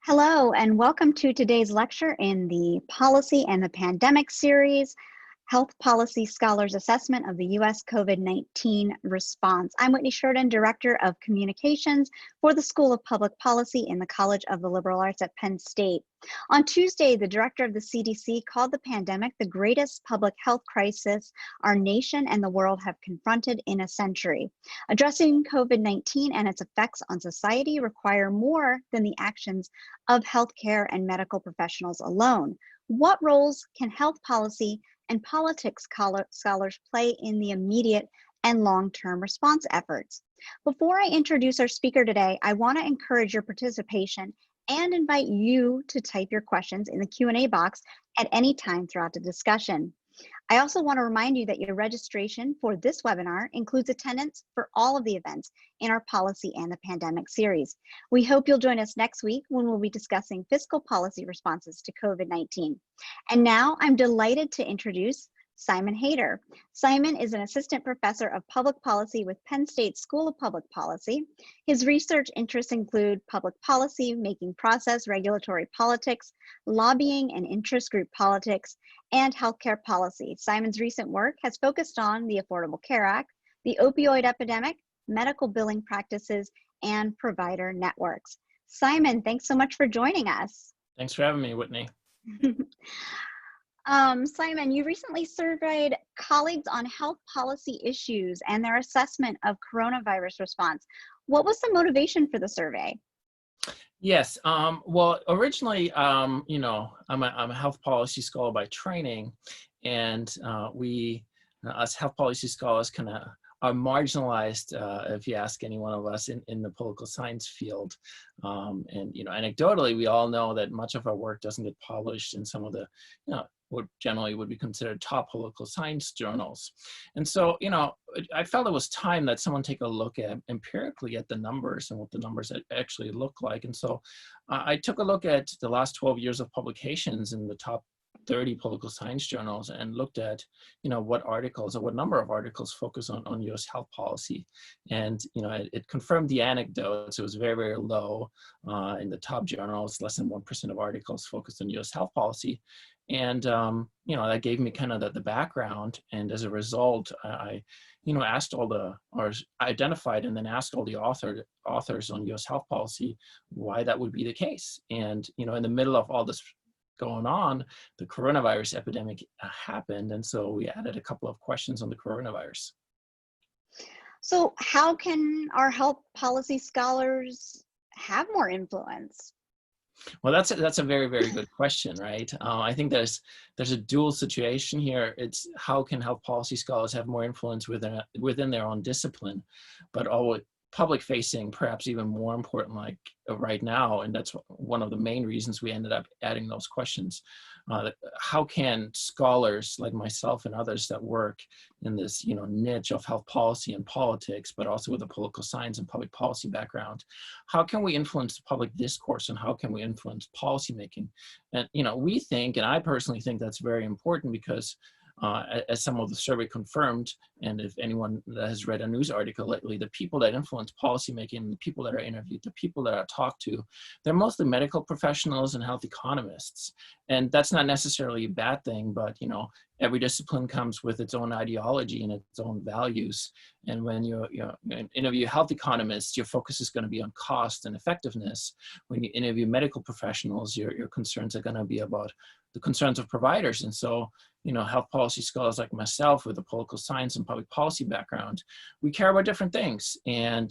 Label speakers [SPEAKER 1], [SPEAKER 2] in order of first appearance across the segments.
[SPEAKER 1] Hello, and welcome to today's lecture in the Policy and the Pandemic series, Health Policy Scholars Assessment of the U.S. COVID-19 Response. I'm Whitney Sheridan, Director of Communications for the School of Public Policy in the College of the Liberal Arts at Penn State. On Tuesday, the director of the CDC called the pandemic the greatest public health crisis our nation and the world have confronted in a century. Addressing COVID-19 and its effects on society require more than the actions of healthcare and medical professionals alone. What roles can health policy and politics scholars play in the immediate and long-term response efforts? Before I introduce our speaker today, I want to encourage your participation and invite you to type your questions in the Q&A box at any time throughout the discussion. I also want to remind you that your registration for this webinar includes attendance for all of the events in our Policy and the Pandemic series. We hope you'll join us next week when we'll be discussing fiscal policy responses to COVID-19. And now I'm delighted to introduce Simon Haeder. Simon is an assistant professor of public policy with Penn State School of Public Policy. His research interests include public policy, making process, regulatory politics, lobbying and interest group politics, and healthcare policy. Simon's recent work has focused on the Affordable Care Act, the opioid epidemic, medical billing practices, and provider networks. Simon, thanks so much for joining us.
[SPEAKER 2] Thanks for having me, Whitney.
[SPEAKER 1] Simon, you recently surveyed colleagues on health policy issues and their assessment of coronavirus response. What was the motivation for the survey?
[SPEAKER 2] Yes, well, originally, I'm a health policy scholar by training, and we, as health policy scholars, kind of are marginalized, if you ask any one of us in the political science field. And, anecdotally, we all know that much of our work doesn't get published in some of the, what generally would be considered top political science journals. And so, I felt it was time that someone take a look at empirically at the numbers and what the numbers actually look like. And so I took a look at the last 12 years of publications in the top 30 political science journals and looked at, what articles or what number of articles focus on U.S. health policy. And, it confirmed the anecdotes. It was very, very low in the top journals. Less than 1% of articles focused on U.S. health policy. And, that gave me kind of the background. And as a result, I asked identified and then asked all the authors on U.S. health policy why that would be the case. And, in the middle of all this going on, the coronavirus epidemic happened. And so we added a couple of questions on the coronavirus.
[SPEAKER 1] So how can our health policy scholars have more influence?
[SPEAKER 2] Well, that's a very, very good question, right? I think there's a dual situation here. It's how can health policy scholars have more influence within their own discipline, but public facing, perhaps even more important, like right now. And that's one of the main reasons we ended up adding those questions. How can scholars like myself and others that work in this niche of health policy and politics, but also with a political science and public policy background, how can we influence the public discourse and how can we influence policymaking? And we think, and I personally think that's very important because as some of the survey confirmed, and if anyone that has read a news article lately, the people that influence policymaking, the people that are interviewed, the people that are talked to, they're mostly medical professionals and health economists. And that's not necessarily a bad thing, but every discipline comes with its own ideology and its own values. And when you interview health economists, your focus is going to be on cost and effectiveness. When you interview medical professionals, your concerns are going to be about the concerns of providers. And so, health policy scholars like myself with a political science and public policy background, we care about different things. And,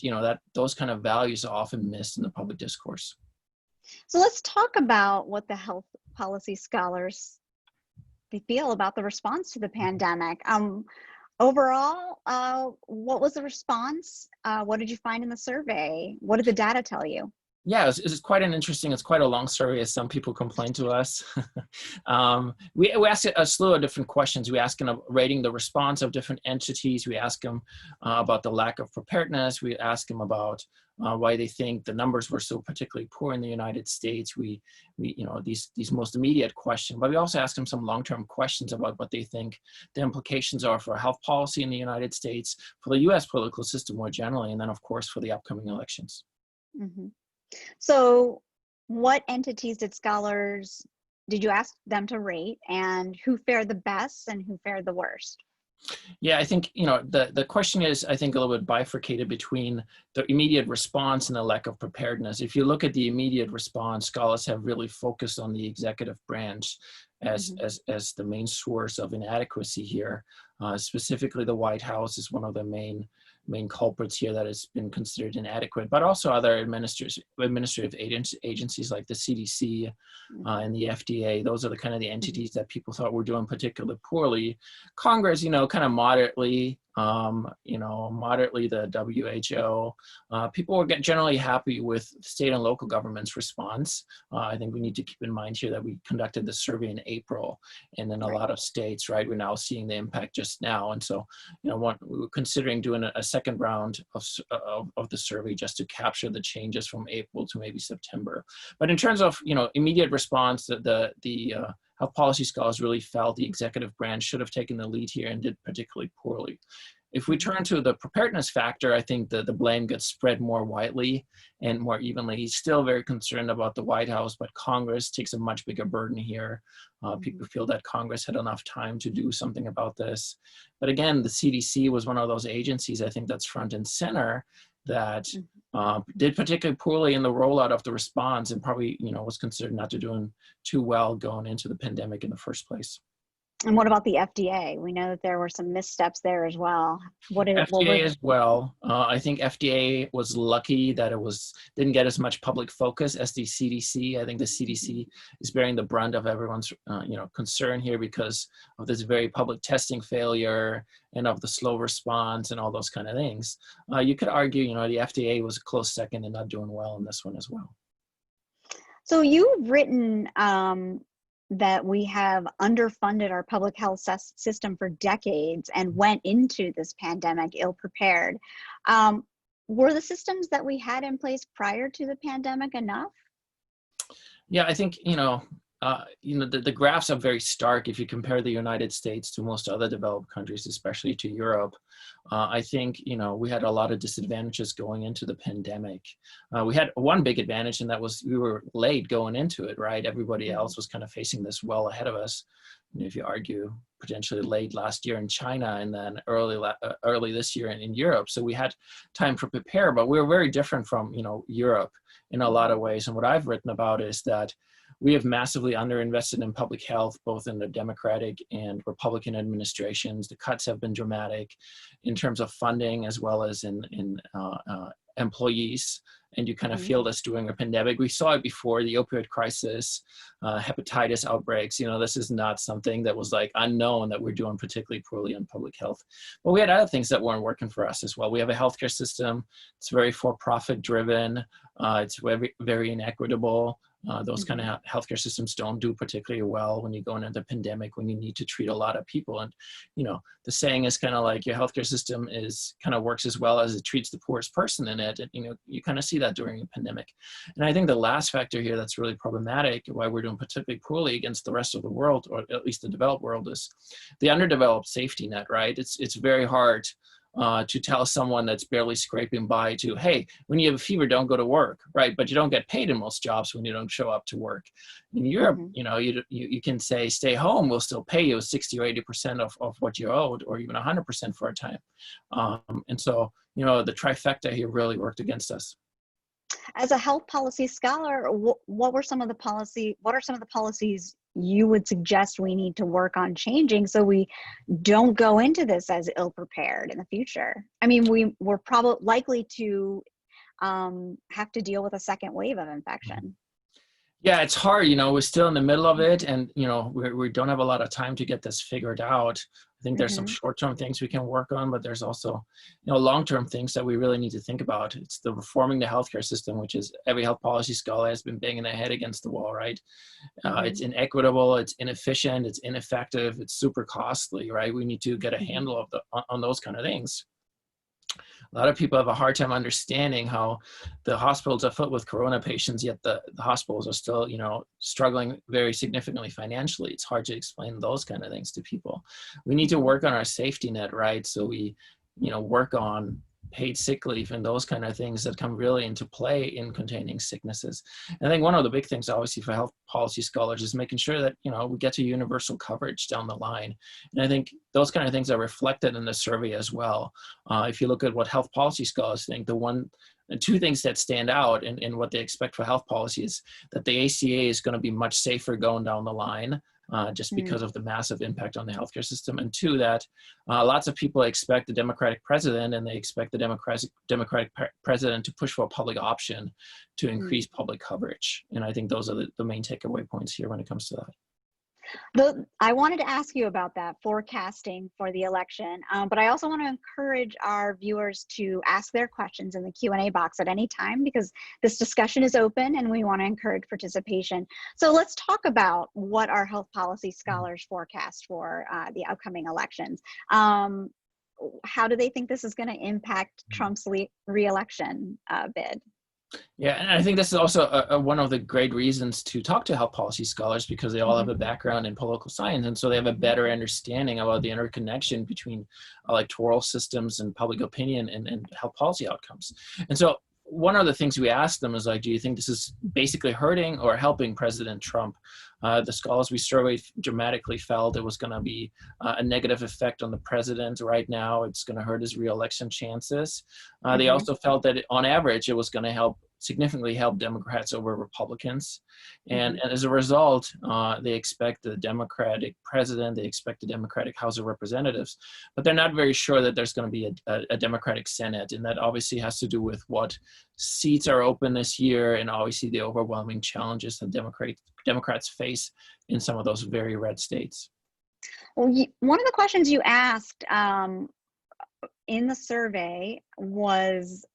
[SPEAKER 2] those kind of values are often missed in the public discourse.
[SPEAKER 1] So let's talk about what the health policy scholars they feel about the response to the pandemic. Overall, what was the response? What did you find in the survey? What did the data tell you?
[SPEAKER 2] Yeah, it's quite it's quite a long survey, as some people complain to us. We asked a slew of different questions. We asked them rating the response of different entities. We asked them about the lack of preparedness. We asked them about why they think the numbers were so particularly poor in the United States. We these most immediate questions, but we also asked them some long-term questions about what they think the implications are for health policy in the United States, for the U.S. political system more generally, and then of course for the upcoming elections.
[SPEAKER 1] Mm-hmm. So What entities did you ask them to rate, and who fared the best and who fared the worst?
[SPEAKER 2] Yeah, I think, the question is, I think, a little bit bifurcated between the immediate response and the lack of preparedness. If you look at the immediate response, scholars have really focused on the executive branch as,
[SPEAKER 1] Mhm.
[SPEAKER 2] as the main source of inadequacy here. Specifically, the White House is one of the main culprits here that has been considered inadequate, but also other administrative agencies like the CDC
[SPEAKER 1] Mhm.
[SPEAKER 2] and the FDA. Those are the kind of the entities that people thought were doing particularly poorly. Congress, kind of moderately, moderately the WHO. People were generally happy with state and local government's response. I think we need to keep in mind here that we conducted the survey in April, and in a
[SPEAKER 1] Right.
[SPEAKER 2] lot of states, right, we're now seeing the impact just now. And so, we were considering doing a second round of the survey just to capture the changes from April to maybe September. But in terms of, immediate response, the health policy scholars really felt the executive branch should have taken the lead here and did particularly poorly. If we
[SPEAKER 1] Mhm.
[SPEAKER 2] turn to the preparedness factor, I think the blame gets spread more widely and more evenly. He's still very concerned about the White House, but Congress takes a much bigger burden here. People
[SPEAKER 1] Mhm.
[SPEAKER 2] feel that Congress had enough time to do something about this. But again, the CDC was one of those agencies, I think, that's front and center that
[SPEAKER 1] Mhm.
[SPEAKER 2] did particularly poorly in the rollout of the response, and probably, was considered not to doing too well going into the pandemic in the first place.
[SPEAKER 1] And what about the FDA? We know that there were some missteps there as well. What
[SPEAKER 2] FDA
[SPEAKER 1] were
[SPEAKER 2] as well. I think FDA was lucky that it didn't get as much public focus as the CDC. I think the
[SPEAKER 1] Mhm.
[SPEAKER 2] CDC is bearing the brunt of everyone's concern here because of this very public testing failure and of the slow response and all those kind of things. You could argue, the FDA was a close second and not doing well in this one as well.
[SPEAKER 1] So you've written that we have underfunded our public health system for decades and went into this pandemic ill prepared. Um, were the systems that we had in place prior to the pandemic enough?
[SPEAKER 2] Yeah, I think, the graphs are very stark if you compare the United States to most other developed countries, especially to Europe. I think, we had a lot of disadvantages going into the pandemic. We had one big advantage, and that was we were late going into it, right? Everybody
[SPEAKER 1] Mhm.
[SPEAKER 2] else was kind of facing this well ahead of us. If you argue, potentially late last year in China and then early this year in Europe. So we had time to prepare, but we were very different from, Europe in a lot
[SPEAKER 1] Mhm.
[SPEAKER 2] of ways. And what I've written about is that we have massively underinvested in public health, both in the Democratic and Republican administrations. The cuts have been dramatic in terms of funding as well as in employees. And you kind of
[SPEAKER 1] Mhm.
[SPEAKER 2] feel this during a pandemic. We saw it before the opioid crisis, hepatitis outbreaks. This is not something that was like unknown that we're doing particularly poorly on public health. But we had other things that weren't working for us as well. We have a healthcare system. It's very for-profit driven. It's very, very inequitable. Those kind
[SPEAKER 1] Mhm.
[SPEAKER 2] of healthcare systems don't do particularly well when you go into the pandemic, when you need to treat a lot of people. And, the saying is kind of like your healthcare system is kind of works as well as it treats the poorest person in it. And, you kind of see that during a pandemic. And I think the last factor here that's really problematic, why we're doing particularly poorly against the rest of the world, or at least the developed world, is the underdeveloped safety net, right? It's very hard to tell someone that's barely scraping by to, hey, when you have a fever, don't go to work, right? But you don't get paid in most jobs when you don't show up to work. In Europe,
[SPEAKER 1] Mhm.
[SPEAKER 2] you can say, stay home, we'll still pay you 60 or 80% of what you owed, or even 100% for a time. And so, the trifecta here really worked against us.
[SPEAKER 1] As a health policy scholar, what are some of the policies you would suggest we need to work on changing so we don't go into this as ill prepared in the future? I mean, we're probably likely to have to deal with a second wave of infection.
[SPEAKER 2] Yeah, it's hard, we're still in the middle of it, and, we don't have a lot of time to get this figured out. I think there's some
[SPEAKER 1] Hmm.
[SPEAKER 2] short-term things we can work on, but there's also, long-term things that we really need to think about. It's the reforming the healthcare system, which is every health policy scholar has been banging their head against the wall, right?
[SPEAKER 1] Hmm.
[SPEAKER 2] It's inequitable, it's inefficient, it's ineffective, it's super costly, right? We need to get a
[SPEAKER 1] Hmm.
[SPEAKER 2] handle of on those kind of things. A lot of people have a hard time understanding how the hospitals are filled with corona patients, yet the hospitals are still, struggling very significantly financially. It's hard to explain those kind of things to people. We need to
[SPEAKER 1] Hmm.
[SPEAKER 2] work on our safety net, right? So we, work on paid sick leave and those kind of things that come really into play in containing sicknesses. And I think one of the big things, obviously, for health policy scholars is making sure that, we get to universal coverage down the line. And I think those kind of things are reflected in the survey as well. If you look at what health policy scholars think, two things that stand out in what they expect for health policy is that the ACA is going to be much safer going down the line, just because of the massive impact on the healthcare system. And two, that lots of people expect a Democratic president, and they expect the Democratic president to push for a public option to increase public coverage. And I think those are the main takeaway points here when it comes to that.
[SPEAKER 1] I wanted to ask you about that forecasting for the election, but I also want to encourage our viewers to ask their questions in the Q&A box at any time, because this discussion is open and we want to encourage participation. So let's talk about what our health policy scholars forecast for the upcoming elections. How do they think this is going to impact Trump's re-election bid?
[SPEAKER 2] Yeah, and I think this is also one of the great reasons to talk to health policy scholars, because they all have a background in political science, and so they have a better understanding about the interconnection between electoral systems and public opinion and health policy outcomes. And so one of the things we asked them is, like, do you think this is basically hurting or helping President Trump? The scholars we surveyed dramatically felt it was going to be a negative effect on the president. Right now, it's going to hurt his re-election chances. They also felt that on average, it was going to significantly help Democrats over Republicans. And as a result, they expect the Democratic president, they expect the Democratic House of Representatives, but they're not very sure that there's going to be a Democratic Senate. And that obviously has to do with what seats are open this year, and obviously the overwhelming challenges that Democrats face in some of those very red states.
[SPEAKER 1] Well, one of the questions you asked in the survey was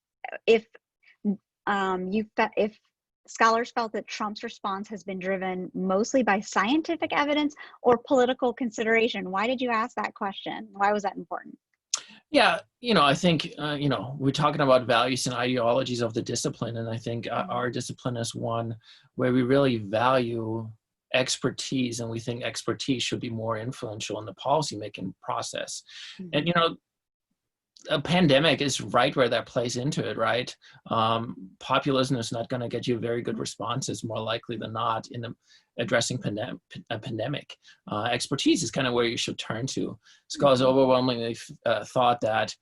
[SPEAKER 1] if scholars felt that Trump's response has been driven mostly by scientific evidence or political consideration. Why did you ask that question? Why was that important?
[SPEAKER 2] Yeah, I think, we're talking about values and ideologies of the discipline. And I think our discipline is one where we really value expertise, and we think expertise should be more influential in the policymaking process. And, a pandemic is right where that plays into it, right? Populism is not going to get you very good responses, more likely than not, in addressing a pandemic. Expertise is kind of where you should turn to. Scholars overwhelmingly thought that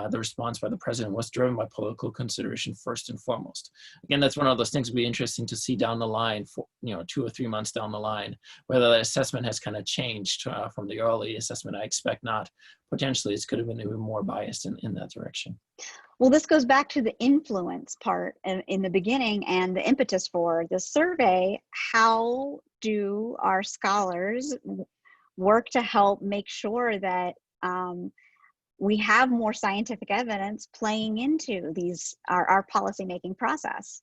[SPEAKER 2] the response by the president was driven by political consideration first and foremost. Again, that's one of those things would be interesting to see down the line, for 2 or 3 months down the line, whether that assessment has kind of changed from the early assessment. I expect not. Potentially, it could have been even more biased in that direction.
[SPEAKER 1] Well, this goes back to the influence part in the beginning and the impetus for the survey. How do our scholars work to help make sure that we have more scientific evidence playing into our policymaking process?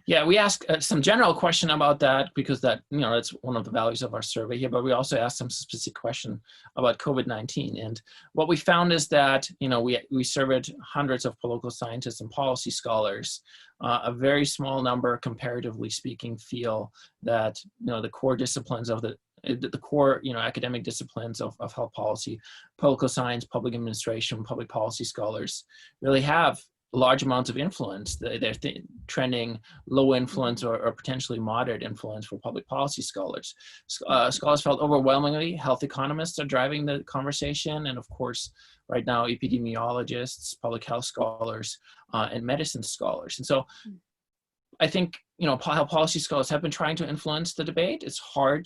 [SPEAKER 2] Yeah, we asked some general question about that, because that's one of the values of our survey here, but we also asked some specific question about COVID-19. And what we found is that, we surveyed hundreds of political scientists and policy scholars. A very small number, comparatively speaking, feel that, the core disciplines of the core, academic disciplines of health policy, political science, public administration, public policy scholars really have large amounts of influence. They're trending low influence or potentially moderate influence for public policy scholars. Scholars felt overwhelmingly health economists are driving the conversation, and of course, right now, epidemiologists, public health scholars, and medicine scholars. And so I think, how policy scholars have been trying to influence the debate. It's hard,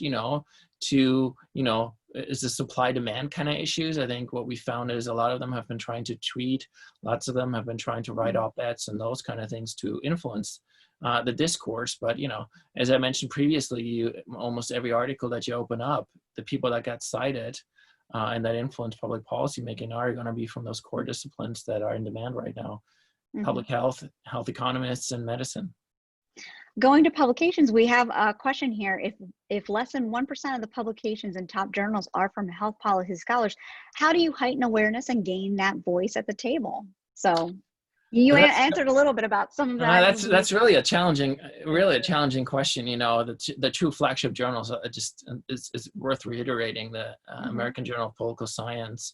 [SPEAKER 2] it's the supply-demand kind of issues. I think what we found is a lot of them have been trying to tweet. Lots of them have been trying to write op-eds and those kind of things to influence the discourse. But, as I mentioned previously, almost every article that you open up, the people that got cited and that influence public policy making are going to be from those core disciplines that are in demand right now: public health, health economists, and medicine.
[SPEAKER 1] Going to publications, we have a question here. If less than 1% of the publications in top journals are from health policy scholars, how do you heighten awareness and gain that voice at the table? So you answered a little bit about some of that.
[SPEAKER 2] That's really a challenging question. The two flagship journals, it's worth reiterating: the American Journal of Political Science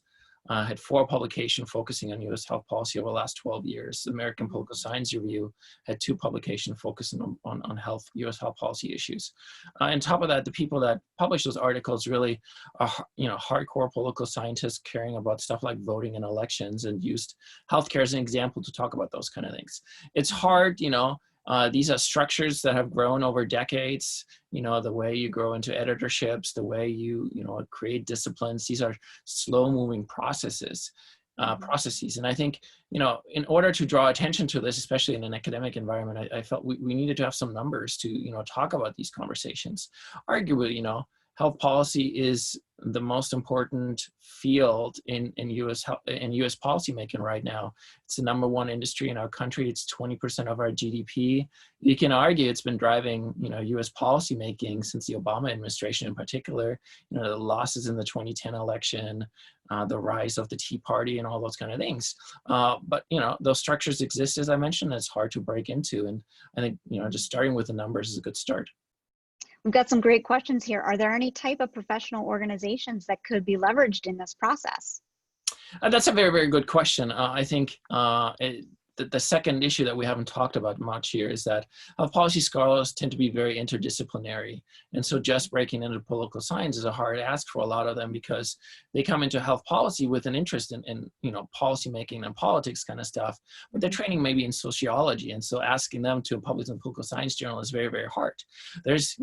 [SPEAKER 2] had 4 publications focusing on U.S. health policy over the last 12 years. The American Political Science Review had 2 publications focusing on health, U.S. health policy issues. On top of that, the people that published those articles really are, hardcore political scientists caring about stuff like voting and elections, and used healthcare as an example to talk about those kind of things. It's hard, these are structures that have grown over decades. The way you grow into editorships, the way you create disciplines. These are slow-moving processes. And I think, in order to draw attention to this, especially in an academic environment, I felt we needed to have some numbers to, talk about these conversations. Arguably, health policy is the most important field in U.S. policymaking right now. It's the #1 industry in our country. It's 20% of our GDP. You can argue it's been driving, U.S. policymaking since the Obama administration in particular. The losses in the 2010 election, the rise of the Tea Party, and all those kind of things. But those structures exist, as I mentioned. It's hard to break into, and I think just starting with the numbers is a good start.
[SPEAKER 1] We've got some great questions here. Are there any type of professional organizations that could be leveraged in this process?
[SPEAKER 2] That's a very, very good question. I think the second issue that we haven't talked about much here is that policy scholars tend to be very interdisciplinary. And so just breaking into political science is a hard ask for a lot of them, because they come into health policy with an interest in policy making and politics kind of stuff, but their training may be in sociology. And so asking them to publish in a political science journal is very, very hard. There's,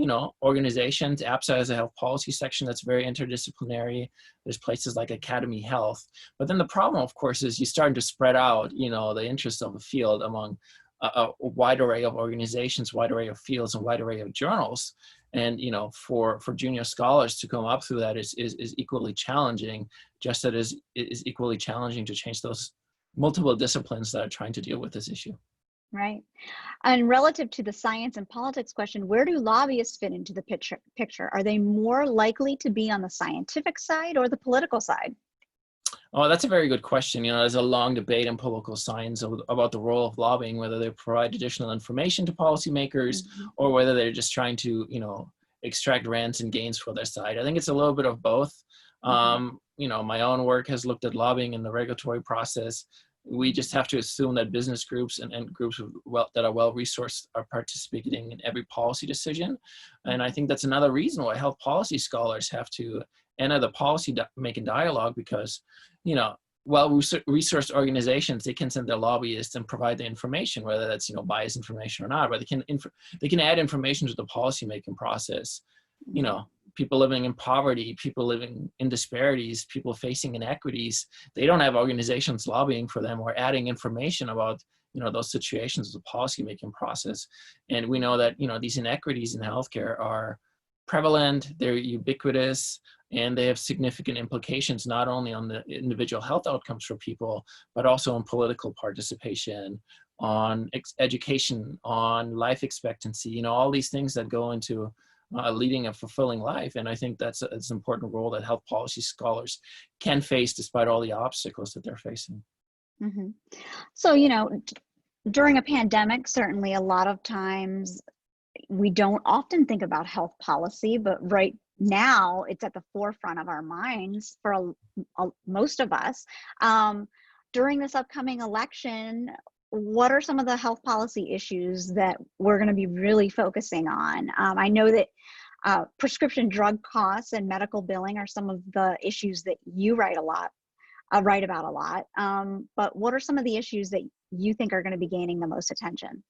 [SPEAKER 2] organizations, APSA has a health policy section that's very interdisciplinary. There's places like Academy Health. But then the problem, of course, is you're starting to spread out, the interests of the field among a wide array of organizations, wide array of fields, and wide array of journals. And for junior scholars to come up through that is equally challenging, just as it is equally challenging to change those multiple disciplines that are trying to deal with this issue.
[SPEAKER 1] Right. And relative to the science and politics question, where do lobbyists fit into the picture? Are they more likely to be on the scientific side or the political side?
[SPEAKER 2] Oh, that's a very good question. There's a long debate in political science about the role of lobbying, whether they provide additional information to policymakers or whether they're just trying to, extract rents and gains for their side. I think it's a little bit of both. My own work has looked at lobbying in the regulatory process. We just have to assume that business groups and groups that are well-resourced are participating in every policy decision. And I think that's another reason why health policy scholars have to enter the policy-making dialogue, because, well-resourced organizations, they can send their lobbyists and provide the information, whether that's, biased information or not, but they can add information to the policy-making process. People living in poverty, people living in disparities, people facing inequities, they don't have organizations lobbying for them or adding information about, those situations of the policymaking process. And we know that, these inequities in healthcare are prevalent, they're ubiquitous, and they have significant implications not only on the individual health outcomes for people, but also on political participation, on education, on life expectancy, all these things that go into leading a fulfilling life. And I think that's an important role that health policy scholars can face despite all the obstacles that they're facing.
[SPEAKER 1] So, during a pandemic, certainly a lot of times we don't often think about health policy, but right now it's at the forefront of our minds for most of us. During this upcoming election, what are some of the health policy issues that we're going to be really focusing on? I know that prescription drug costs and medical billing are some of the issues that you write about a lot. But what are some of the issues that you think are going to be gaining the most attention?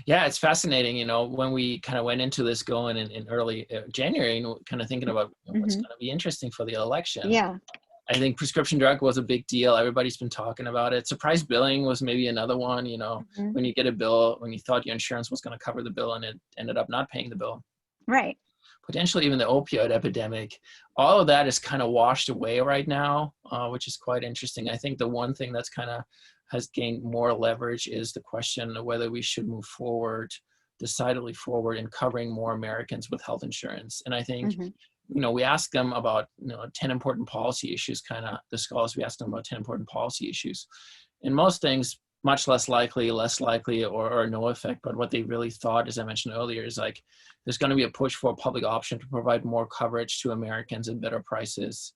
[SPEAKER 2] Yeah, it's fascinating. When we kind of went into this going in early January, kind of thinking about what's going to be interesting for the election.
[SPEAKER 1] Yeah.
[SPEAKER 2] I think prescription drug was a big deal. Everybody's been talking about it. Surprise billing was maybe another one, when you get a bill, when you thought your insurance was going to cover the bill and it ended up not paying the bill.
[SPEAKER 1] Right.
[SPEAKER 2] Potentially even the opioid epidemic. All of that is kind of washed away right now, which is quite interesting. I think the one thing that's kind of has gained more leverage is the question of whether we should move decidedly forward in covering more Americans with health insurance. And I think we ask them about 10 important policy issues, the scholars, we ask them about 10 important policy issues. And most things, much less likely, or no effect. But what they really thought, as I mentioned earlier, is like there's going to be a push for a public option to provide more coverage to Americans at better prices.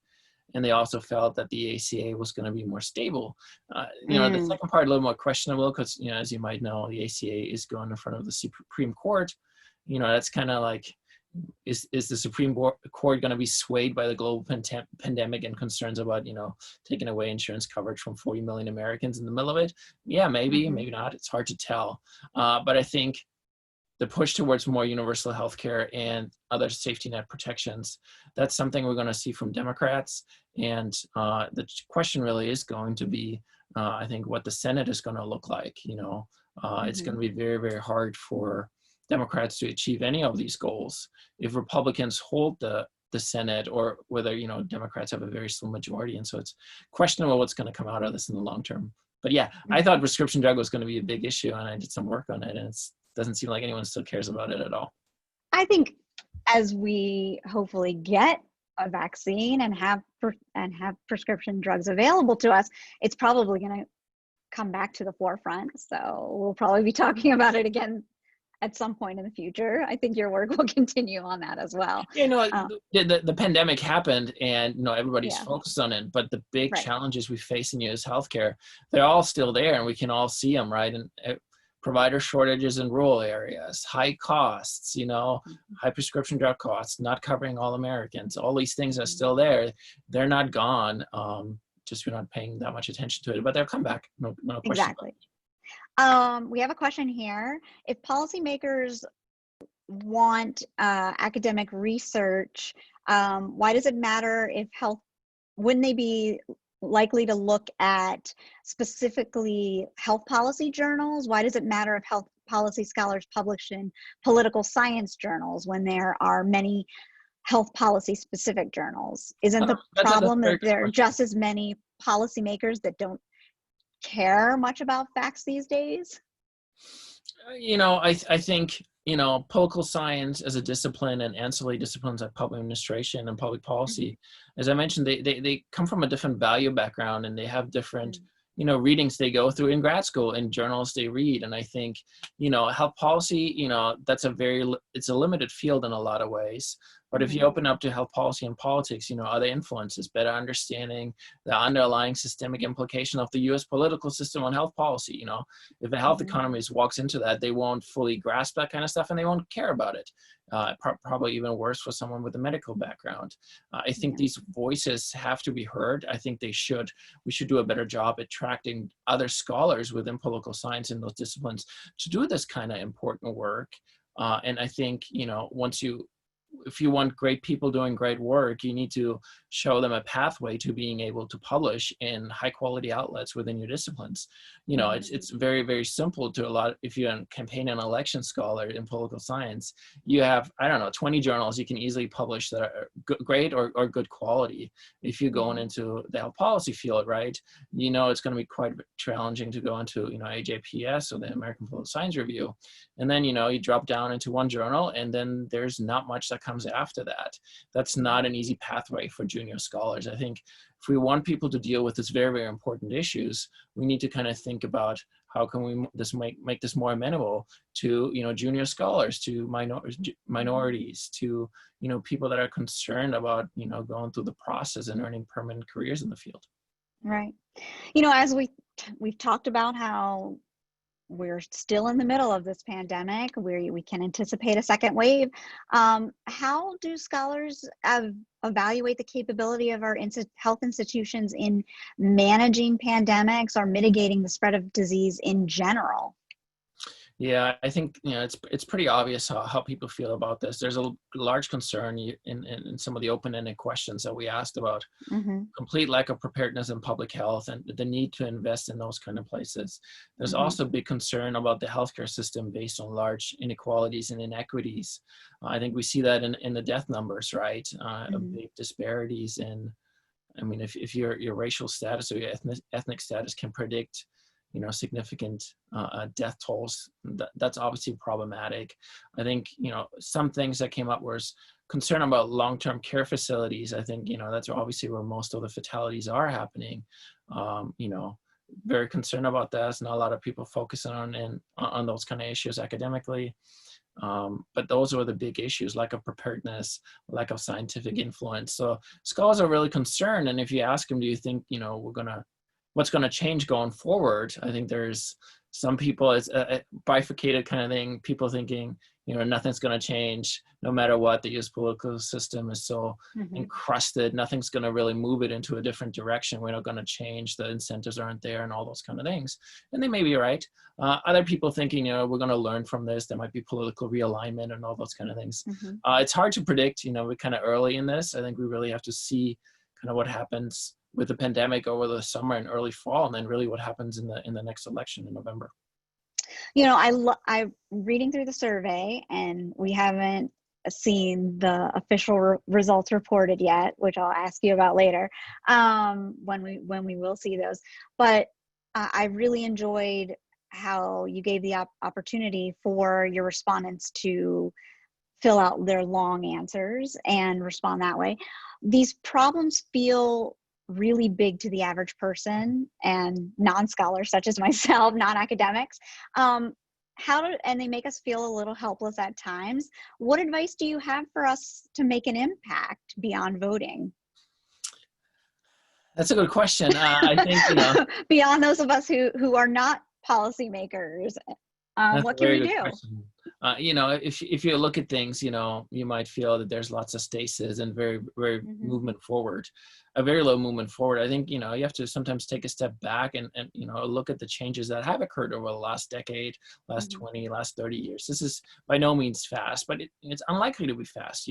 [SPEAKER 2] and they also felt that the ACA was going to be more stable. The
[SPEAKER 1] Mm.
[SPEAKER 2] second part a little more questionable because, as you might know, the ACA is going in front of the Supreme Court. That's kind of like, is the Supreme Court going to be swayed by the global pandemic and concerns about, taking away insurance coverage from 40 million Americans in the middle of it? Yeah, maybe, maybe not. It's hard to tell. But I think the push towards more universal health care and other safety net protections, that's something we're going to see from Democrats. And the question really is going to be, I think, what the Senate is going to look like. It's going to be very, very hard for Democrats to achieve any of these goals if Republicans hold the Senate, or whether, Democrats have a very slim majority. And so it's questionable what's going to come out of this in the long term. But yeah, I thought prescription drug was going to be a big issue, and I did some work on it, and it doesn't seem like anyone still cares about it at all.
[SPEAKER 1] I think as we hopefully get a vaccine and have prescription drugs available to us, it's probably going to come back to the forefront. So we'll probably be talking about it again at some point in the future. I think your work will continue on that as well.
[SPEAKER 2] The pandemic happened, and everybody's focused on it, but the big
[SPEAKER 1] Right.
[SPEAKER 2] challenges we face in U.S. healthcare, they're all still there, and we can all see them, right? And provider shortages in rural areas, high costs, high prescription drug costs, not covering all Americans. All these things are still there. They're not gone. Just we're not paying that much attention to it, but they'll come back. No question.
[SPEAKER 1] Exactly. We have a question here. If policymakers want academic research, why does it matter if wouldn't they be likely to look at specifically health policy journals? Why does it matter if health policy scholars publish in political science journals when there are many health policy specific journals? Isn't the problem that there are just as many policymakers that don't care much about facts these days?
[SPEAKER 2] I think, political science as a discipline and ancillary disciplines like public administration and public policy, as I mentioned, they come from a different value background, and they have different, readings they go through in grad school and journals they read. And I think, health policy, it's a limited field in a lot of ways. But if you open up to health policy and politics, other influences, better understanding the underlying systemic implication of the U.S. political system on health policy, if a health economist walks into that, they won't fully grasp that kind of stuff, and they won't care about it. Probably even worse for someone with a medical background. I think these voices have to be heard. I think we should do a better job attracting other scholars within political science in those disciplines to do this kind of important work. And I think, if you want great people doing great work, you need to show them a pathway to being able to publish in high quality outlets within your disciplines. It's very, very simple if you're a campaign and election scholar in political science, you have, 20 journals you can easily publish that are great or good quality. If you're going into the health policy field, right, it's going to be quite challenging to go into, AJPS or the American Political Science Review. And then, you drop down into one journal, and then there's not much that comes after that. That's not an easy pathway for junior scholars. I think if we want people to deal with these very, very important issues, we need to kind of think about how can we make this more amenable to, junior scholars, to minorities, to, people that are concerned about, going through the process and earning permanent careers in the field.
[SPEAKER 1] Right. As we've talked about how we're still in the middle of this pandemic, where we can anticipate a second wave. How do scholars evaluate the capability of our health institutions in managing pandemics or mitigating the spread of disease in general?
[SPEAKER 2] Yeah, I think it's pretty obvious how people feel about this. There's a large concern in some of the open-ended questions that we asked about complete lack of preparedness in public health and the need to invest in those kind of places. There's also big concern about the healthcare system based on large inequalities and inequities. I think we see that in the death numbers, right? Big disparities in, if your racial status or your ethnic status can predict significant death tolls, that's obviously problematic. I think, some things that came up was concern about long-term care facilities. I think, that's obviously where most of the fatalities are happening. Very concerned about that. There's not a lot of people focusing on those kind of issues academically. But those are the big issues: lack of preparedness, lack of scientific influence. So scholars are really concerned. And if you ask them, do you think, what's going to change going forward? I think there's some people, it's a bifurcated kind of thing. People thinking, nothing's going to change no matter what. The U.S. political system is so encrusted, nothing's going to really move it into a different direction. We're not going to change. The incentives aren't there and all those kind of things. And they may be right. Other people thinking, we're going to learn from this. There might be political realignment and all those kind of things. It's hard to predict. We're kind of early in this. I think we really have to see kind of what happens with the pandemic over the summer and early fall, and then really what happens in the next election in November.
[SPEAKER 1] I'm reading through the survey, and we haven't seen the official results reported yet, which I'll ask you about later, when we will see those. But I really enjoyed how you gave the opportunity for your respondents to fill out their long answers and respond that way. These problems feel really big to the average person and non-scholars such as myself, non-academics. And they make us feel a little helpless at times. What advice do you have for us to make an impact beyond voting?
[SPEAKER 2] That's a good question. I think,
[SPEAKER 1] beyond those of us who are not policymakers, what can we do?
[SPEAKER 2] If you look at things, you might feel that there's lots of stasis and very, very movement forward, a very low movement forward. I think, you have to sometimes take a step back and look at the changes that have occurred over the last decade, last 20, last 30 years. This is by no means fast, but it's unlikely to be fast.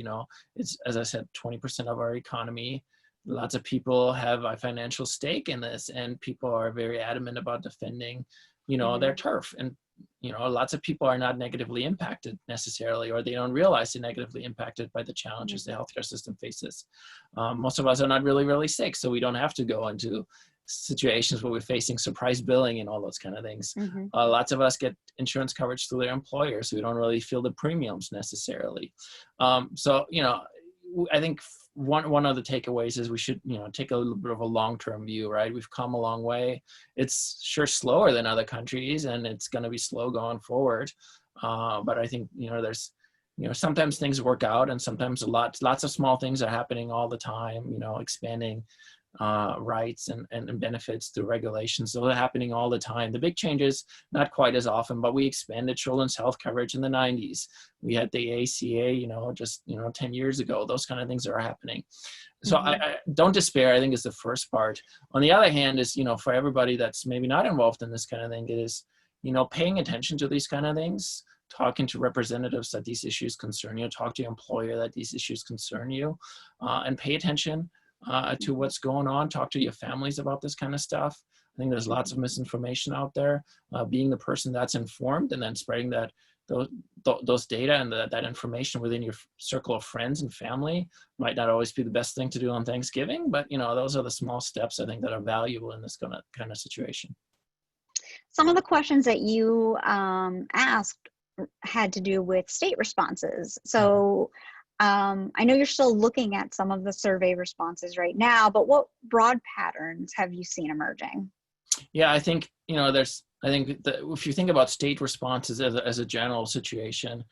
[SPEAKER 2] It's, as I said, 20% of our economy. Lots of people have a financial stake in this, and people are very adamant about defending, their turf. And lots of people are not negatively impacted necessarily, or they don't realize they're negatively impacted by the challenges the healthcare system faces. Most of us are not really, really sick, so we don't have to go into situations where we're facing surprise billing and all those kind of things. Lots of us get insurance coverage through their employers, so we don't really feel the premiums necessarily. I think one of the takeaways is we should, take a little bit of a long-term view, right? We've come a long way. It's sure slower than other countries, and it's going to be slow going forward. But I think, there's, sometimes things work out, and sometimes lots of small things are happening all the time, expanding rights and benefits through regulations. So they're happening all the time. The big changes, not quite as often, but we expanded children's health coverage in the 90s. We had the ACA, just 10 years ago. Those kind of things are happening. So I don't despair, I think, is the first part. On the other hand is, for everybody that's maybe not involved in this kind of thing, it is, paying attention to these kind of things, talking to representatives that these issues concern you, talk to your employer that these issues concern you, and pay attention to what's going on. Talk to your families about this kind of stuff. I think there's lots of misinformation out there. Being the person that's informed and then spreading those data and that information within your circle of friends and family might not always be the best thing to do on Thanksgiving, but those are the small steps I think that are valuable in this kind of situation.
[SPEAKER 1] Some of the questions that you asked had to do with state responses. So I know you're still looking at some of the survey responses right now, but what broad patterns have you seen emerging?
[SPEAKER 2] Yeah, I think, if you think about state responses as a general situation,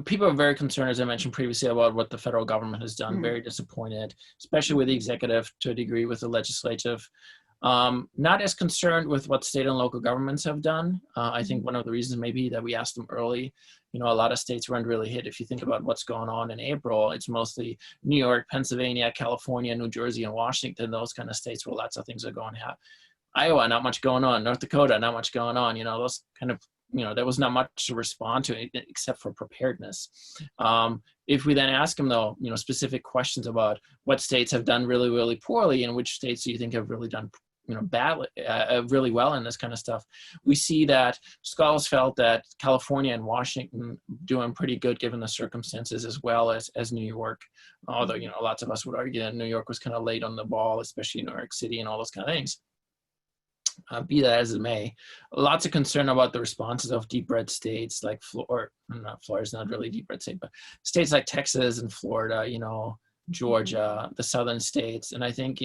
[SPEAKER 2] people are very concerned, as I mentioned previously, about what the federal government has done, very disappointed, especially with the executive to a degree, with the legislative. Not as concerned with what state and local governments have done. I think one of the reasons may be that we asked them early. A lot of states weren't really hit. If you think about what's going on in April, it's mostly New York, Pennsylvania, California, New Jersey, and Washington, those kind of states where lots of things are going on. Iowa, not much going on. North Dakota, not much going on. Those kind of, there was not much to respond to except for preparedness. If we then ask them, though, specific questions about what states have done really, really poorly and which states do you think have really done badly, really well in this kind of stuff, we see that scholars felt that California and Washington doing pretty good given the circumstances, as well as New York. Although, lots of us would argue that New York was kind of late on the ball, especially New York City and all those kind of things. Be that as it may, lots of concern about the responses of deep red states like Florida's not really a deep red state, but states like Texas and Florida, Georgia, the southern states. And I think,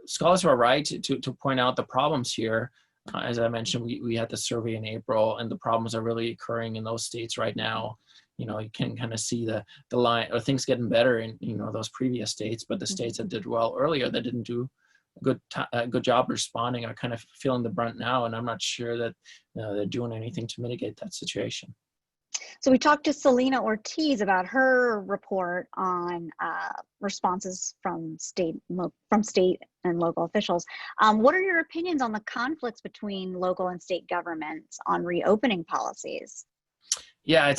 [SPEAKER 2] scholars were right to point out the problems here. As I mentioned, we had the survey in April, and the problems are really occurring in those states right now. You know, you can kind of see the line, or things getting better in, you know, those previous states, but the states that did well earlier, that didn't do a good job responding, are kind of feeling the brunt now, and I'm not sure that they're doing anything to mitigate that situation.
[SPEAKER 1] So we talked to Selena Ortiz about her report on responses from state and local officials. What are your opinions on the conflicts between local and state governments on reopening policies?
[SPEAKER 2] Yeah,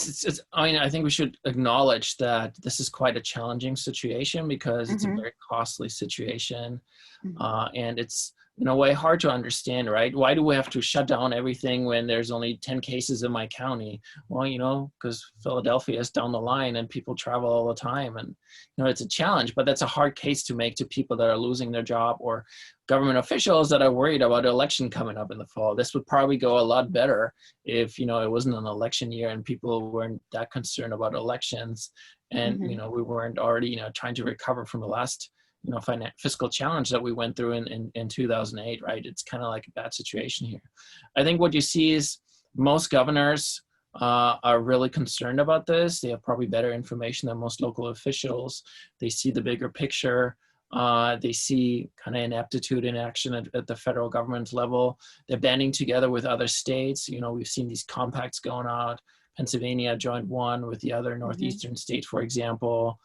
[SPEAKER 2] I mean, I think we should acknowledge that this is quite a challenging situation, because it's a very costly situation, and it's in a way hard to understand, right? Why do we have to shut down everything when there's only 10 cases in my county? Well, you know, because Philadelphia is down the line and people travel all the time, and you know, it's a challenge, but that's a hard case to make to people that are losing their job, or government officials that are worried about an election coming up in the fall. This would probably go a lot better if, you know, it wasn't an election year and people weren't that concerned about elections, and you know, we weren't already, you know, trying to recover from the last, you know, fiscal challenge that we went through in 2008, right? It's kind of like a bad situation here. I think what you see is most governors are really concerned about this. They have probably better information than most local officials. They see the bigger picture. They see kind of ineptitude in action at the federal government level. They're banding together with other states. You know, we've seen these compacts going out. Pennsylvania joined one with the other northeastern state, for example.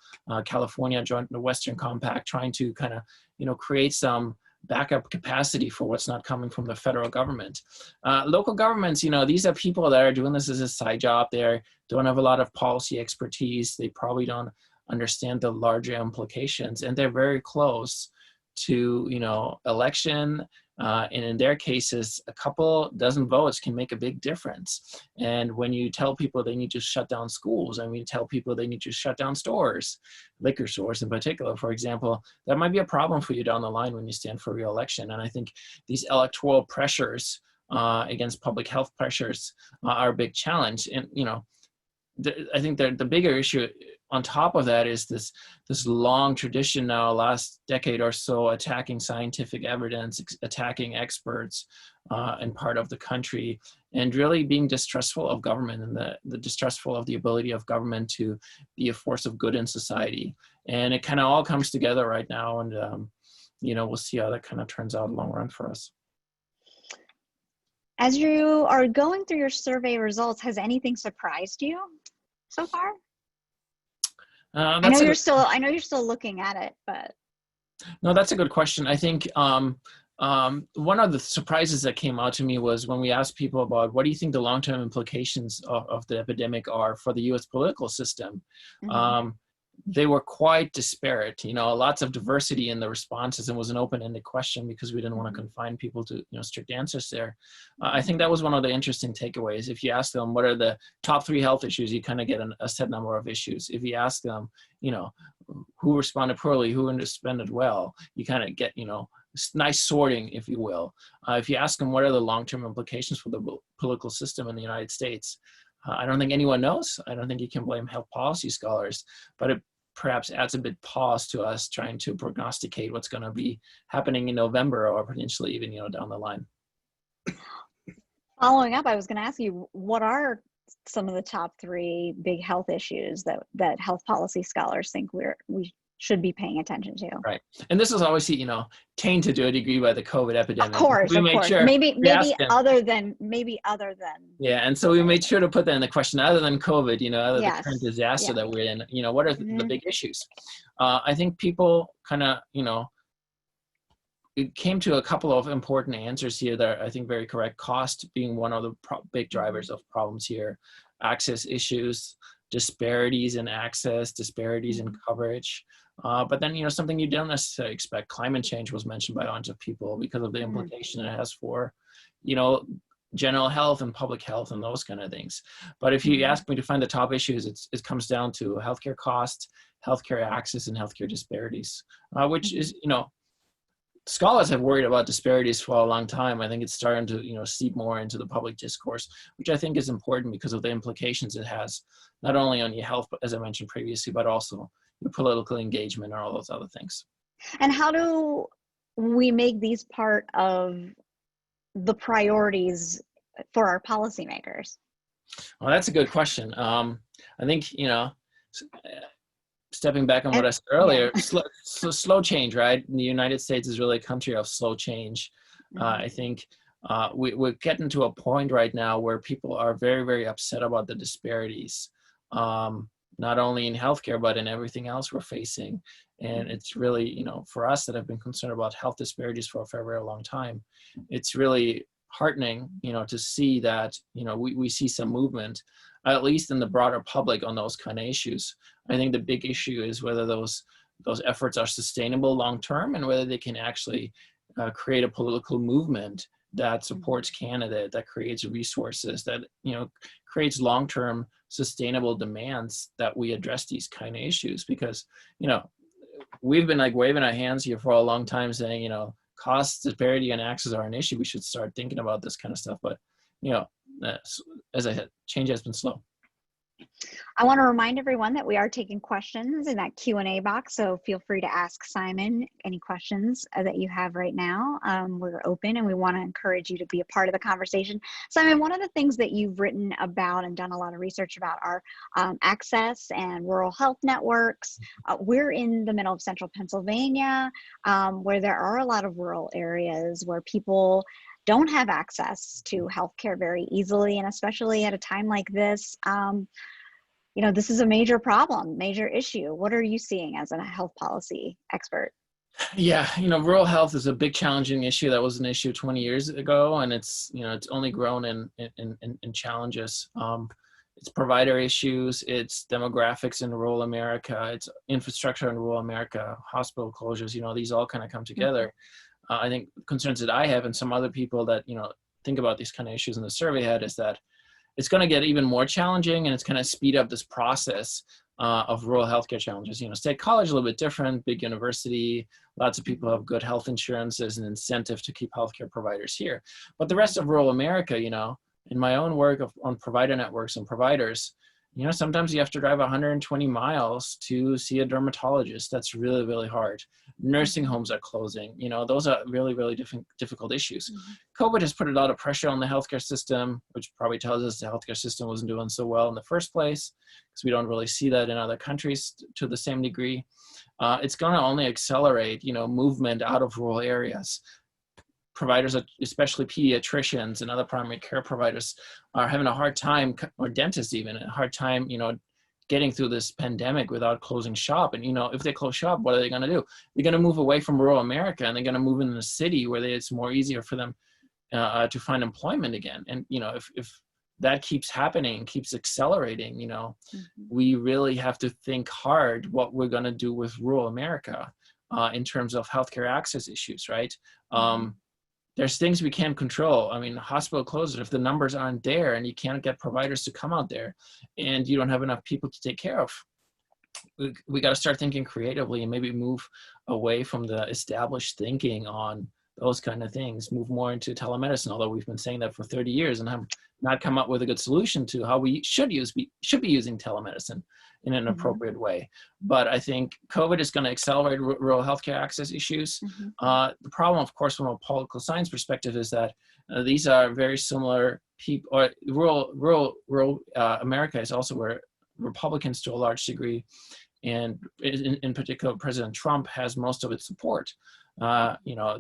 [SPEAKER 2] California joined the Western Compact, trying to kind of, you know, create some backup capacity for what's not coming from the federal government. Local governments, you know, these are people that are doing this as a side job. They don't have a lot of policy expertise. They probably don't understand the larger implications, and they're very close to, you know, election. And in their cases, a couple dozen votes can make a big difference. And when you tell people they need to shut down schools, and when you tell people they need to shut down stores, liquor stores in particular, for example, that might be a problem for you down the line when you stand for re-election. And I think these electoral pressures against public health pressures are a big challenge. And, you know, I think the bigger issue on top of that is this long tradition now, last decade or so, attacking scientific evidence, attacking experts in part of the country, and really being distrustful of government, and the distrustful of the ability of government to be a force of good in society. And it kind of all comes together right now, and you know, we'll see how that kind of turns out in the long run for us.
[SPEAKER 1] As you are going through your survey results, has anything surprised you so far? I know you're still looking at it, but
[SPEAKER 2] no, that's a good question. I think one of the surprises that came out to me was when we asked people about what do you think the long-term implications of the epidemic are for the U.S. political system. They were quite disparate, you know, lots of diversity in the responses, and was an open-ended question because we didn't want to confine people to, you know, strict answers there. I think that was one of the interesting takeaways. If you ask them what are the top 3 health issues, you kind of get a set number of issues. If you ask them, you know, who responded poorly, who responded well, you kind of get, you know, nice sorting, if you will. If you ask them what are the long-term implications for the political system in the United States, I don't think anyone knows. I don't think you can blame health policy scholars, but it perhaps adds a bit pause to us trying to prognosticate what's going to be happening in November, or potentially even, you know, down the line.
[SPEAKER 1] Following up, I was going to ask you, what are some of the top 3 big health issues that health policy scholars think we should be paying attention to?
[SPEAKER 2] Right. And this is obviously, you know, tainted to a degree by the COVID epidemic.
[SPEAKER 1] Of course.
[SPEAKER 2] Sure
[SPEAKER 1] maybe other than.
[SPEAKER 2] Yeah. And so we made sure to put that in the question, other than COVID, you know, other than the current disaster that we're in, you know, what are the big issues? I think people kind of, you know, it came to a couple of important answers here that are, I think, very correct. Cost being one of the big drivers of problems here. Access issues, disparities in access, disparities in coverage. But then, you know, something you don't necessarily expect. Climate change was mentioned by a bunch of people because of the implication it has for, you know, general health and public health and those kind of things. But if you ask me to find the top issues, it comes down to healthcare costs, healthcare access, and healthcare disparities, which is, you know, scholars have worried about disparities for a long time. I think it's starting to, you know, seep more into the public discourse, which I think is important because of the implications it has, not only on your health, but as I mentioned previously, but also your political engagement and all those other things.
[SPEAKER 1] And how do we make these part of the priorities for our policymakers?
[SPEAKER 2] Well, that's a good question. I think, stepping back on what I said earlier,
[SPEAKER 1] Yeah.
[SPEAKER 2] slow change, right? The United States is really a country of slow change. I think we're getting to a point right now where people are very, very upset about the disparities, not only in healthcare, but in everything else we're facing. And it's really, for us that have been concerned about health disparities for a very long time, it's really heartening, to see that, we see some movement, at least in the broader public, on those kind of issues. I think the big issue is whether those efforts are sustainable long term, and whether they can actually create a political movement that supports candidate, that creates resources, that creates long-term sustainable demands that we address these kind of issues. Because we've been like waving our hands here for a long time saying cost disparity and access are an issue. We should start thinking about this kind of stuff. But as I said, change has been slow.
[SPEAKER 1] I want to remind everyone that we are taking questions in that Q&A box, so feel free to ask Simon any questions that you have right now. We're open, and we want to encourage you to be a part of the conversation. Simon, one of the things that you've written about and done a lot of research about are access and rural health networks. We're in the middle of central Pennsylvania, where there are a lot of rural areas where people don't have access to healthcare very easily, and especially at a time like this, this is a major problem, major issue. What are you seeing as a health policy expert?
[SPEAKER 2] Yeah, rural health is a big challenging issue. That was an issue 20 years ago, and it's only grown in challenges. It's provider issues, it's demographics in rural America, it's infrastructure in rural America, hospital closures. These all kind of come together. I think concerns that I have, and some other people that think about these kind of issues in the survey had, is that it's going to get even more challenging, and it's going to speed up this process of rural healthcare challenges. State college a little bit different, big university, lots of people have good health insurance as an incentive to keep healthcare providers here. But the rest of rural America, in my own work on provider networks and providers, sometimes you have to drive 120 miles to see a dermatologist. That's really, really hard. Nursing homes are closing. Those are really, really difficult issues. COVID has put a lot of pressure on the healthcare system, which probably tells us the healthcare system wasn't doing so well in the first place, because we don't really see that in other countries to the same degree. It's going to only accelerate, movement out of rural areas. Providers, especially pediatricians and other primary care providers, are having a hard time, or dentists even, a hard time, getting through this pandemic without closing shop. And, if they close shop, what are they going to do? They're going to move away from rural America, and they're going to move into the city where it's more easier for them to find employment again. And, if that keeps happening, keeps accelerating, we really have to think hard what we're going to do with rural America in terms of healthcare access issues, right? There's things we can't control. I mean, hospital closures, if the numbers aren't there and you can't get providers to come out there and you don't have enough people to take care of, we got to start thinking creatively and maybe move away from the established thinking on those kind of things, move more into telemedicine, although we've been saying that for 30 years and have not come up with a good solution to how we should be using telemedicine in an appropriate way. But I think COVID is going to accelerate rural healthcare access issues. The problem, of course, from a political science perspective, is that these are very similar people. Or rural America is also where Republicans, to a large degree, and in particular, President Trump has most of its support.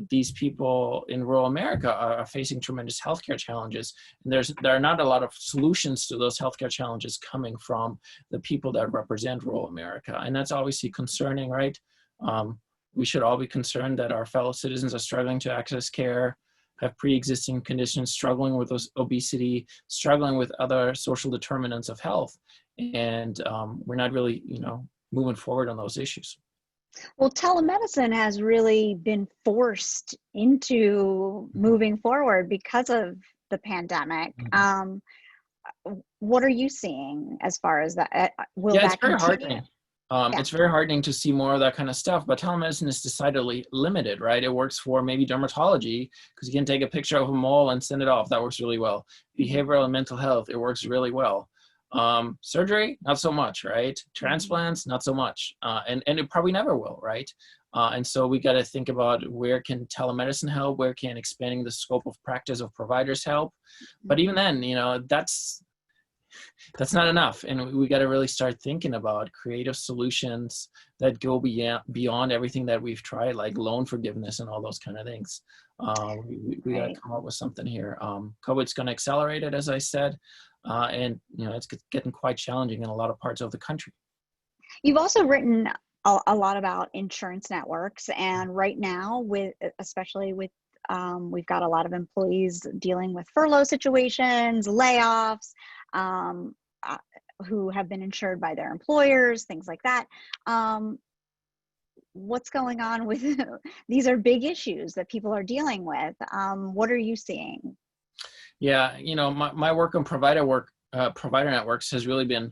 [SPEAKER 2] These people in rural America are facing tremendous healthcare challenges, and there are not a lot of solutions to those healthcare challenges coming from the people that represent rural America, and that's obviously concerning, right? We should all be concerned that our fellow citizens are struggling to access care, have pre-existing conditions, struggling with obesity, struggling with other social determinants of health, and we're not really, moving forward on those issues.
[SPEAKER 1] Well, telemedicine has really been forced into moving forward because of the pandemic. What are you seeing as far as that? Will that
[SPEAKER 2] it's very
[SPEAKER 1] continue?
[SPEAKER 2] heartening. It's very heartening to see more of that kind of stuff, but telemedicine is decidedly limited, right? It works for maybe dermatology, because you can take a picture of a mole and send it off. That works really well. Behavioral and mental health, it works really well. Surgery, not so much, right? Transplants, not so much. And it probably never will, right? And so we got to think about where can telemedicine help, where can expanding the scope of practice of providers help. But even then, that's not enough. And we got to really start thinking about creative solutions that go beyond everything that we've tried, like loan forgiveness and all those kind of things. We got to come up with something here. COVID's going to accelerate it, as I said. And it's getting quite challenging in a lot of parts of the country.
[SPEAKER 1] You've also written a lot about insurance networks, and right now, especially with we've got a lot of employees dealing with furlough situations, layoffs, who have been insured by their employers, things like that. What's going on with these are big issues that people are dealing with. What are you seeing?
[SPEAKER 2] Yeah, my work on provider networks has really been,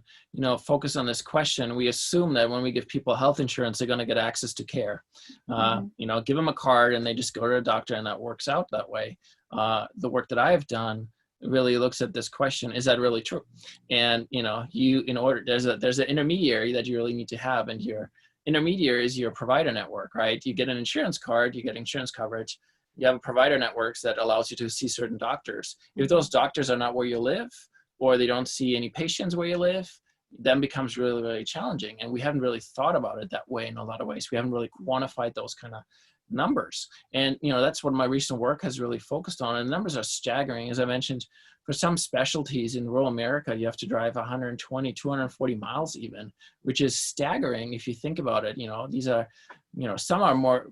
[SPEAKER 2] focused on this question. We assume that when we give people health insurance, they're going to get access to care. Give them a card and they just go to a doctor, and that works out that way. The work that I've done really looks at this question: is that really true? And there's an intermediary that you really need to have, and your intermediary is your provider network, right? You get an insurance card, you get insurance coverage. You have a provider networks that allows you to see certain doctors. If those doctors are not where you live, or they don't see any patients where you live, then becomes really, really challenging. And we haven't really thought about it that way in a lot of ways. We haven't really quantified those kind of numbers. And, that's what my recent work has really focused on. And the numbers are staggering. As I mentioned, for some specialties in rural America, you have to drive 120, 240 miles even, which is staggering if you think about it. These are, some are more,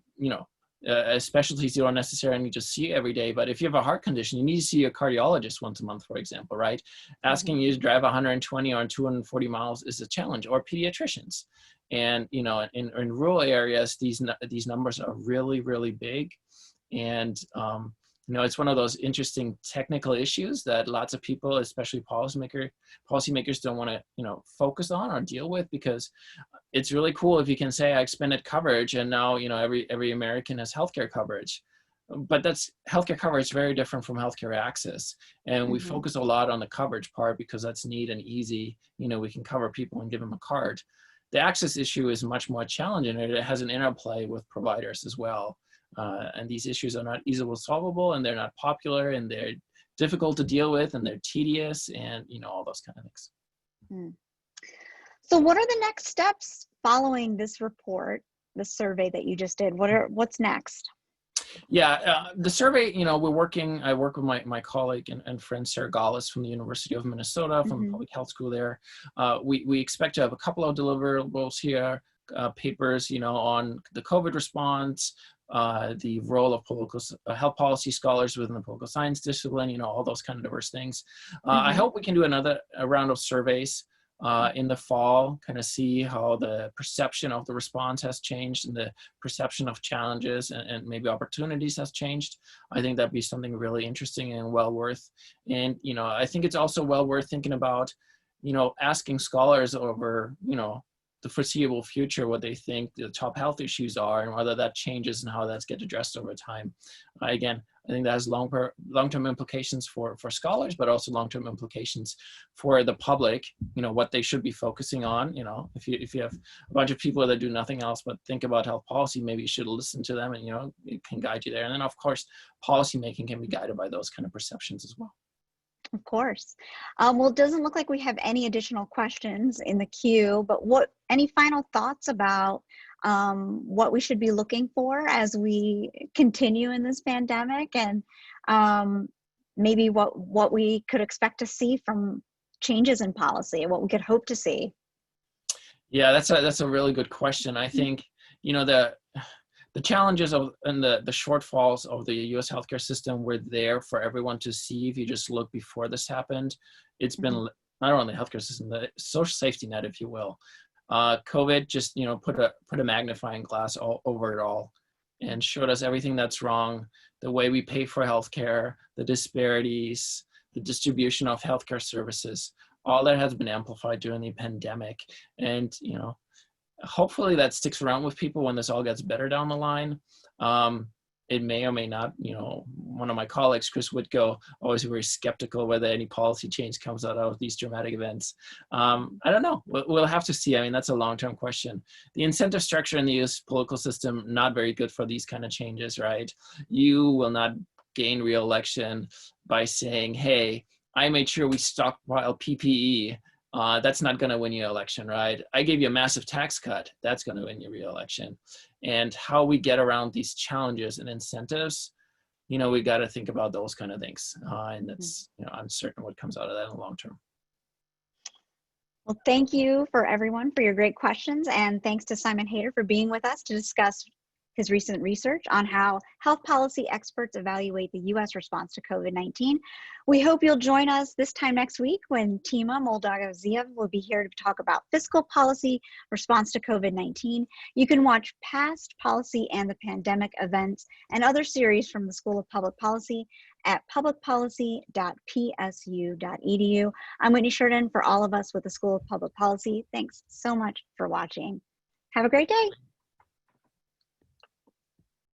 [SPEAKER 2] specialties you don't necessarily need to see every day, but if you have a heart condition, you need to see a cardiologist once a month, for example, right? Asking you to drive 120 or 240 miles is a challenge, or pediatricians. And, in rural areas, these numbers are really, really big. And, it's one of those interesting technical issues that lots of people, especially policymakers don't want to, focus on or deal with, because it's really cool if you can say I expanded coverage and now, every American has healthcare coverage. But that's healthcare coverage very different from healthcare access. And we focus a lot on the coverage part because that's neat and easy. We can cover people and give them a card. The access issue is much more challenging, and it has an interplay with providers as well. And these issues are not easily solvable, and they're not popular, and they're difficult to deal with, and they're tedious, and all those kind of things.
[SPEAKER 1] So what are the next steps following this report, the survey that you just did? What's next?
[SPEAKER 2] Yeah, the survey, I work with my colleague and friend Sarah Gaulis from the University of Minnesota, from the public health school there. We expect to have a couple of deliverables here, papers, on the COVID response, the role of political health policy scholars within the political science discipline, all those kind of diverse things. I hope we can do a round of surveys in the fall, kind of see how the perception of the response has changed, and the perception of challenges and maybe opportunities has changed. I think that'd be something really interesting and well worth. And, I think it's also well worth thinking about, asking scholars over, the foreseeable future, what they think the top health issues are, and whether that changes and how that's get addressed over time. Again, I think that has long-term implications for scholars, but also long-term implications for the public, what they should be focusing on. If you have a bunch of people that do nothing else but think about health policy, maybe you should listen to them, and, it can guide you there. And then, of course, policymaking can be guided by those kind of perceptions as well.
[SPEAKER 1] Of course. Well, it doesn't look like we have any additional questions in the queue, but any final thoughts about what we should be looking for as we continue in this pandemic, and maybe what we could expect to see from changes in policy, what we could hope to see?
[SPEAKER 2] Yeah, that's a really good question. I think, the challenges and the shortfalls of the U.S. healthcare system were there for everyone to see. If you just look before this happened, it's been not only the healthcare system, the social safety net, if you will. COVID just, put a magnifying glass all over it all, and showed us everything that's wrong, the way we pay for healthcare, the disparities, the distribution of healthcare services. All that has been amplified during the pandemic. And, hopefully that sticks around with people when this all gets better down the line. it may or may not, one of my colleagues, Chris Whitko, always very skeptical whether any policy change comes out of these dramatic events. I don't know. We'll have to see. I mean, that's a long-term question. The incentive structure in the US political system, not very good for these kind of changes, right? You will not gain re-election by saying, hey, I made sure we stockpile PPE. That's not going to win you an election, right? I gave you a massive tax cut. That's going to win you re-election. And how we get around these challenges and incentives, we got to think about those kind of things. And that's, uncertain what comes out of that in the long term.
[SPEAKER 1] Well, thank you for everyone for your great questions. And thanks to Simon Haeder for being with us to discuss his recent research on how health policy experts evaluate the U.S. response to COVID-19. We hope you'll join us this time next week when Tima Moldaviev will be here to talk about fiscal policy response to COVID-19. You can watch past policy and the pandemic events and other series from the School of Public Policy at publicpolicy.psu.edu. I'm Whitney Sheridan for all of us with the School of Public Policy. Thanks so much for watching. Have a great day.